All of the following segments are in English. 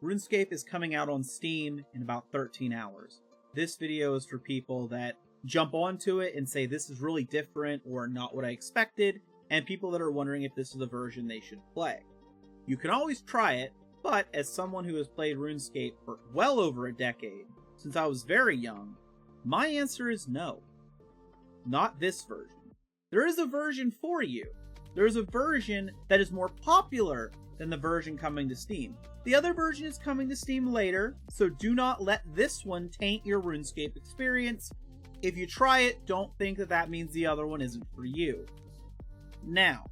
RuneScape is coming out on Steam in about 13 hours. This video is for people that jump onto it and say this is really different or not what I expected, and people that are wondering if this is a version they should play. You can always try it, but as someone who has played RuneScape for well over a decade, since I was very young, my answer is no. Not this version. There is a version for you. There is a version that is more popular than the version coming to Steam. The other version is coming to Steam later, so do not let this one taint your RuneScape experience. If you try it, don't think that that means the other one isn't for you. Now,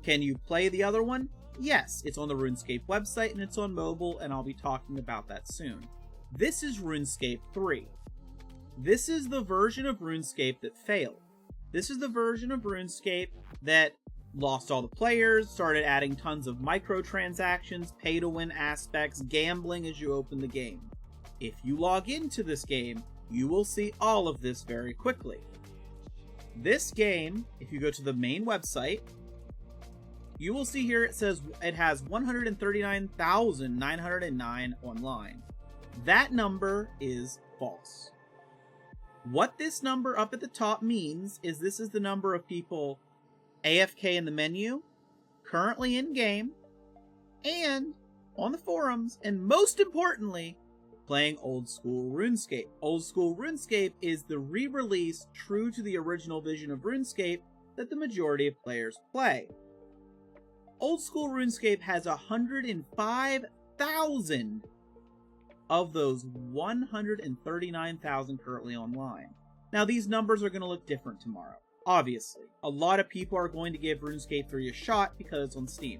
can you play the other one? Yes, it's on the RuneScape website and it's on mobile, and I'll be talking about that soon. This is RuneScape 3. This is the version of RuneScape that failed. This is the version of RuneScape that lost all the players, started adding tons of microtransactions, pay-to-win aspects, gambling as you open the game. If you log into this game, you will see all of this very quickly. This game, if you go to the main website, you will see here it says it has 139,909 online. That number is false. What this number up at the top means is this is the number of people AFK in the menu, currently in game, and on the forums, and most importantly, playing Oldschool Runescape. Oldschool Runescape is the re-release true to the original vision of RuneScape that the majority of players play. Oldschool Runescape has 105,000 of those 139,000 currently online. Now these numbers are going to look different tomorrow. Obviously, a lot of people are going to give RuneScape 3 a shot because it's on Steam.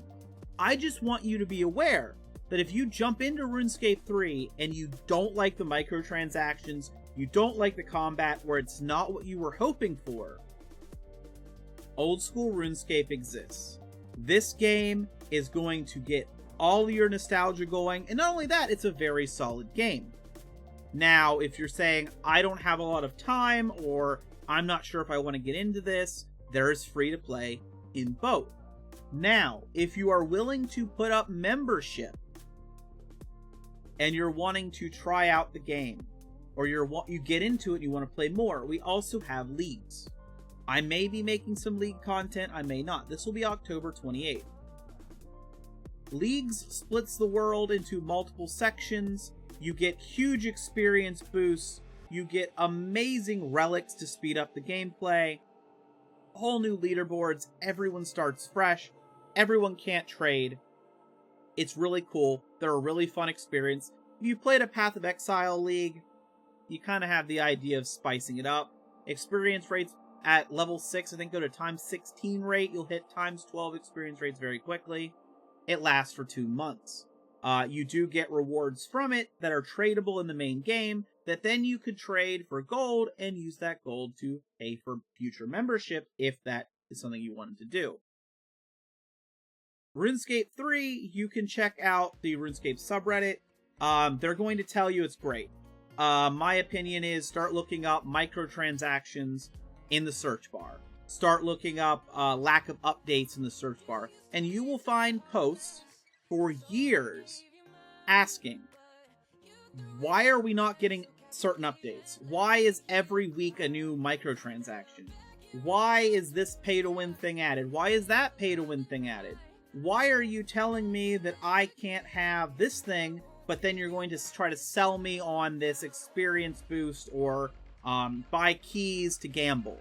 I just want you to be aware that if you jump into RuneScape 3 and you don't like the microtransactions, you don't like the combat, or it's not what you were hoping for, Oldschool Runescape exists. This game is going to get all your nostalgia going, and not only that, it's a very solid game. Now, if you're saying, I don't have a lot of time, or I'm not sure if I want to get into this, there is free to play in both. Now, if you are willing to put up membership and you're wanting to try out the game, or you get into it and you want to play more, we also have leagues. I may be making some league content, I may not. This will be October 28th. Leagues splits the world into multiple sections. You get huge experience boosts. You get amazing relics to speed up the gameplay. Whole new leaderboards. Everyone starts fresh. Everyone can't trade. It's really cool. They're a really fun experience. If you played a Path of Exile League, you kind of have the idea of spicing it up. Experience rates at level 6, I think, go to times 16 rate. You'll hit times 12 experience rates very quickly. It lasts for 2 months. You do get rewards from it that are tradable in the main game, that then you could trade for gold and use that gold to pay for future membership if that is something you wanted to do. RuneScape 3, you can check out the RuneScape subreddit. They're going to tell you it's great. My opinion is start looking up microtransactions in the search bar. Start looking up lack of updates in the search bar. And you will find posts for years asking, why are we not getting certain updates? Why is every week a new microtransaction? Why is this pay-to-win thing added? Why is that pay-to-win thing added? Why are you telling me that I can't have this thing, but then you're going to try to sell me on this experience boost or buy keys to gamble?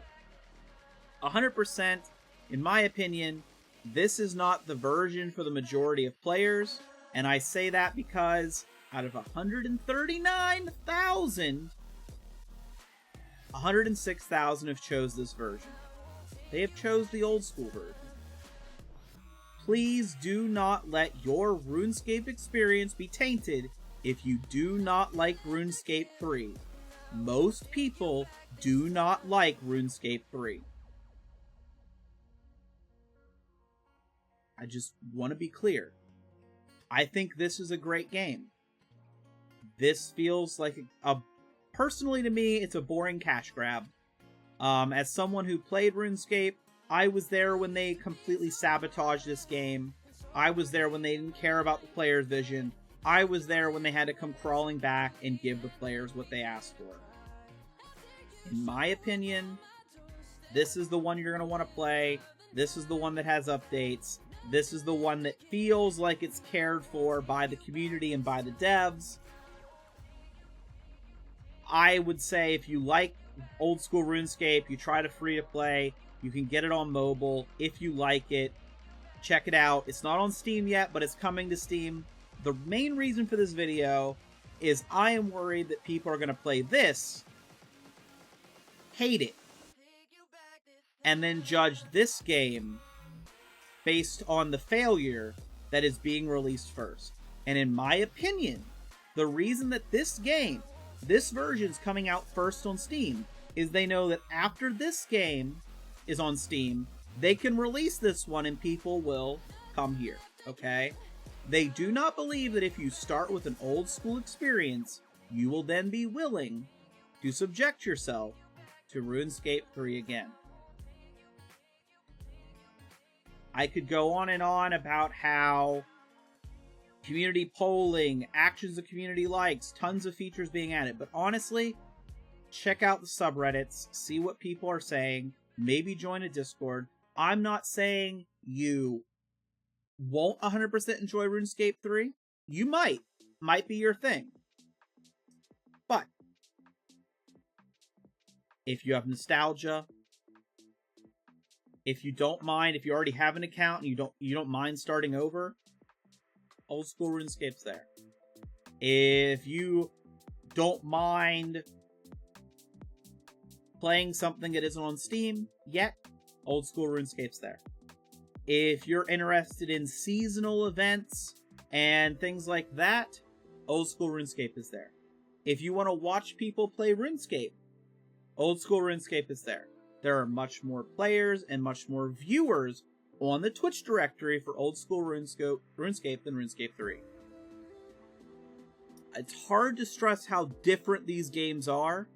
100%, in my opinion, this is not the version for the majority of players, and I say that because out of 139,000, 106,000 have chose this version. They have chose the old school version. Please do not let your RuneScape experience be tainted if you do not like RuneScape 3. Most people do not like RuneScape 3. I just want to be clear. I think this is a great game. This feels like personally to me, it's a boring cash grab. As someone who played RuneScape, I was there when they completely sabotaged this game. I was there when they didn't care about the player's vision. I was there when they had to come crawling back and give the players what they asked for. In my opinion, this is the one you're going to want to play. This is the one that has updates. This is the one that feels like it's cared for by the community and by the devs. I would say if you like Old School RuneScape, you try to free to play, you can get it on mobile. If you like it, check it out. It's not on Steam yet, but it's coming to Steam. The main reason for this video is I am worried that people are going to play this, hate it, and then judge this game based on the failure that is being released first. And in my opinion, the reason that this game, this version's coming out first on Steam, is they know that after this game is on Steam, they can release this one and people will come here, okay? They do not believe that if you start with an old school experience, you will then be willing to subject yourself to RuneScape 3 again. I could go on and on about how community polling, actions the community likes, tons of features being added, but honestly, check out the subreddits, see what people are saying, maybe join a Discord. I'm not saying you won't 100% enjoy RuneScape 3. You might be your thing. But if you have nostalgia, if you don't mind, if you already have an account and you don't mind starting over, Old School RuneScape's there. If you don't mind playing something that isn't on Steam yet, Old School RuneScape's there. If you're interested in seasonal events and things like that, Old School RuneScape is there. If you want to watch people play RuneScape, Old School RuneScape is there. There are much more players and much more viewers on the Twitch directory for Old School RuneScape than RuneScape 3. It's hard to stress how different these games are,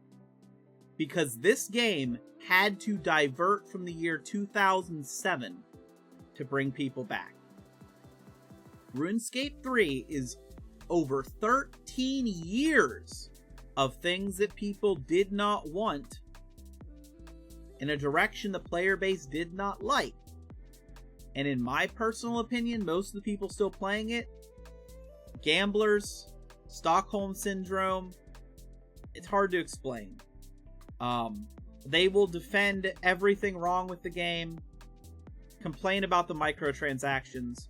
because this game had to divert from the year 2007 to bring people back. RuneScape 3 is over 13 years of things that people did not want in a direction the player base did not like. And in my personal opinion, most of the people still playing it, gamblers, Stockholm Syndrome, it's hard to explain. They will defend everything wrong with the game, complain about the microtransactions,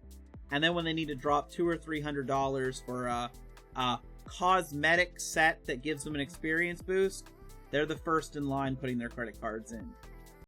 and then when they need to drop $200 or $300 for a cosmetic set that gives them an experience boost, they're the first in line putting their credit cards in.